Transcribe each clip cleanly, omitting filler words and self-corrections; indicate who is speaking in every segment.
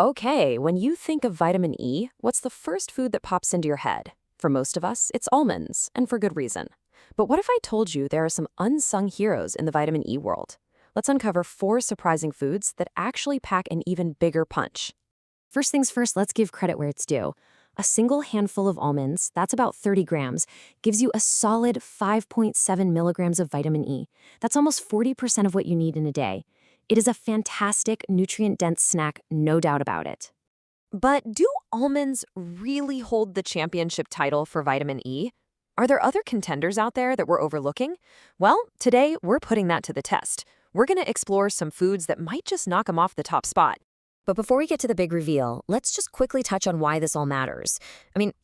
Speaker 1: Okay, when you think of vitamin E, what's the first food that pops into your head? For most of us, it's almonds, and for good reason. But what if I told you there are some unsung heroes in the vitamin E world? Let's uncover 4 surprising foods that actually pack an even bigger punch. First things first, let's give credit where it's due. A single handful of almonds, that's about 30 grams, gives you a solid 5.7 milligrams of vitamin E. That's almost 40% of what you need in a day. It is a fantastic, nutrient-dense snack, no doubt about it. But do almonds really hold the championship title for vitamin E? Are there other contenders out there that we're overlooking? Well, today we're putting that to the test. We're going to explore some foods that might just knock them off the top spot. But before we get to the big reveal, let's just quickly touch on why this all matters.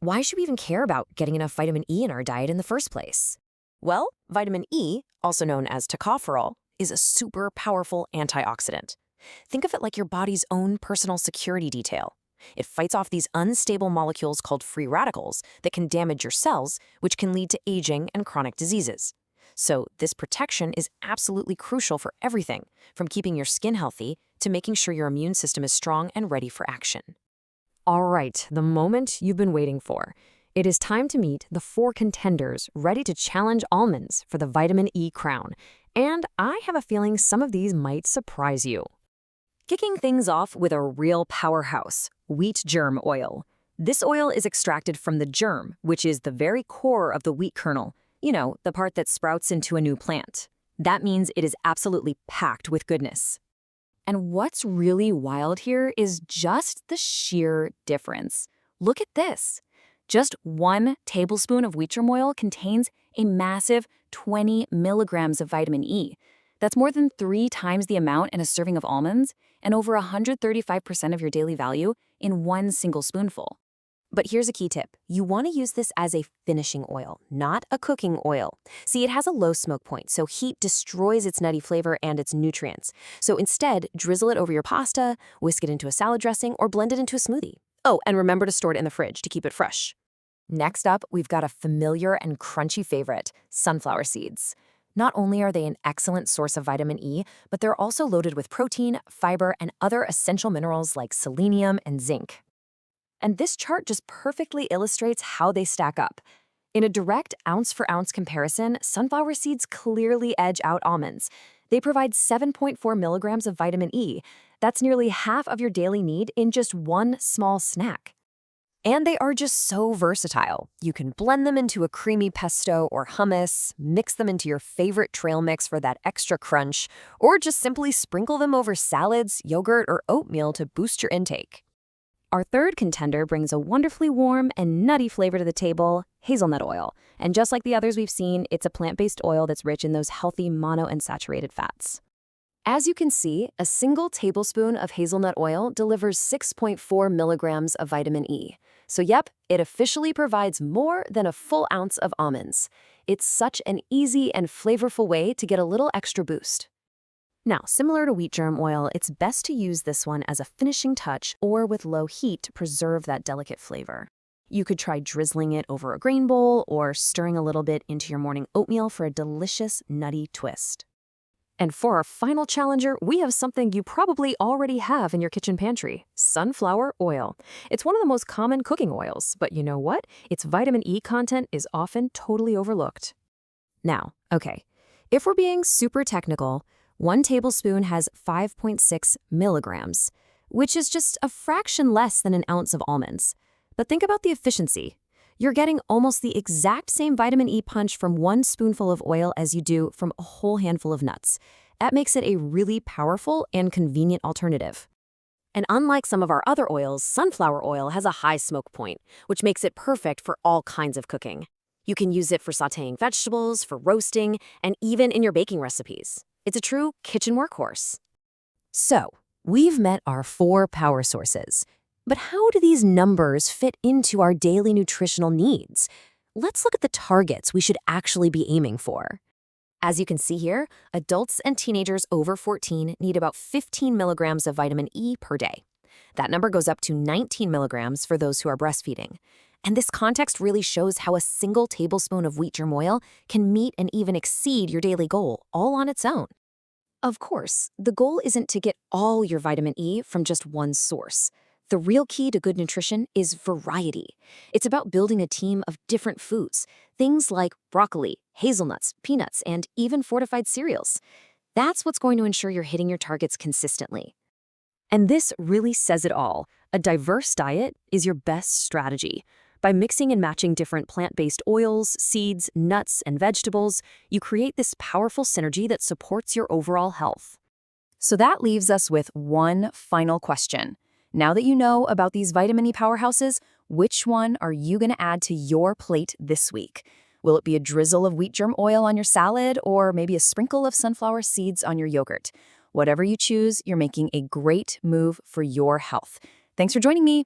Speaker 1: Why should we even care about getting enough vitamin E in our diet in the first place? Well, vitamin E, also known as tocopherol, is a super powerful antioxidant. Think of it like your body's own personal security detail. It fights off these unstable molecules called free radicals that can damage your cells, which can lead to aging and chronic diseases. So this protection is absolutely crucial for everything, from keeping your skin healthy to making sure your immune system is strong and ready for action. All right, the moment you've been waiting for. It is time to meet the 4 contenders ready to challenge almonds for the vitamin E crown. And I have a feeling some of these might surprise you. Kicking things off with a real powerhouse, wheat germ oil. This oil is extracted from the germ, which is the very core of the wheat kernel. You know, the part that sprouts into a new plant. That means it is absolutely packed with goodness. And what's really wild here is just the sheer difference. Look at this. Just 1 tablespoon of wheat germ oil contains a massive 20 milligrams of vitamin E. That's more than 3 times the amount in a serving of almonds and over 135% of your daily value in 1 single spoonful. But here's a key tip. You want to use this as a finishing oil, not a cooking oil. See, it has a low smoke point, so heat destroys its nutty flavor and its nutrients. So instead, drizzle it over your pasta, whisk it into a salad dressing, or blend it into a smoothie. Oh, and remember to store it in the fridge to keep it fresh. Next up, we've got a familiar and crunchy favorite, sunflower seeds. Not only are they an excellent source of vitamin E, but they're also loaded with protein, fiber, and other essential minerals like selenium and zinc. And this chart just perfectly illustrates how they stack up. In a direct ounce-for-ounce comparison, sunflower seeds clearly edge out almonds. They provide 7.4 milligrams of vitamin E. That's nearly half of your daily need in just 1 small snack. And they are just so versatile. You can blend them into a creamy pesto or hummus, mix them into your favorite trail mix for that extra crunch, or just simply sprinkle them over salads, yogurt, or oatmeal to boost your intake. Our third contender brings a wonderfully warm and nutty flavor to the table, hazelnut oil. And just like the others we've seen, it's a plant-based oil that's rich in those healthy monounsaturated fats. As you can see, a single tablespoon of hazelnut oil delivers 6.4 milligrams of vitamin E. So yep, it officially provides more than a full ounce of almonds. It's such an easy and flavorful way to get a little extra boost. Now, similar to wheat germ oil, it's best to use this one as a finishing touch or with low heat to preserve that delicate flavor. You could try drizzling it over a grain bowl or stirring a little bit into your morning oatmeal for a delicious, nutty twist. And for our final challenger, we have something you probably already have in your kitchen pantry, sunflower oil. It's one of the most common cooking oils, but you know what? Its vitamin E content is often totally overlooked. Now, okay, if we're being super technical, 1 tablespoon has 5.6 milligrams, which is just a fraction less than an ounce of almonds. But think about the efficiency. You're getting almost the exact same vitamin E punch from 1 spoonful of oil as you do from a whole handful of nuts. That makes it a really powerful and convenient alternative. And unlike some of our other oils, sunflower oil has a high smoke point, which makes it perfect for all kinds of cooking. You can use it for sautéing vegetables, for roasting, and even in your baking recipes. It's a true kitchen workhorse. So, we've met our 4 power sources. But how do these numbers fit into our daily nutritional needs? Let's look at the targets we should actually be aiming for. As you can see here, adults and teenagers over 14 need about 15 milligrams of vitamin E per day. That number goes up to 19 milligrams for those who are breastfeeding. And this context really shows how a single tablespoon of wheat germ oil can meet and even exceed your daily goal, all on its own. Of course, the goal isn't to get all your vitamin E from just one source. The real key to good nutrition is variety. It's about building a team of different foods, things like broccoli, hazelnuts, peanuts, and even fortified cereals. That's what's going to ensure you're hitting your targets consistently. And this really says it all. A diverse diet is your best strategy. By mixing and matching different plant-based oils, seeds, nuts, and vegetables, you create this powerful synergy that supports your overall health. So that leaves us with one final question. Now that you know about these vitamin E powerhouses, which one are you going to add to your plate this week? Will it be a drizzle of wheat germ oil on your salad, or maybe a sprinkle of sunflower seeds on your yogurt? Whatever you choose, you're making a great move for your health. Thanks for joining me.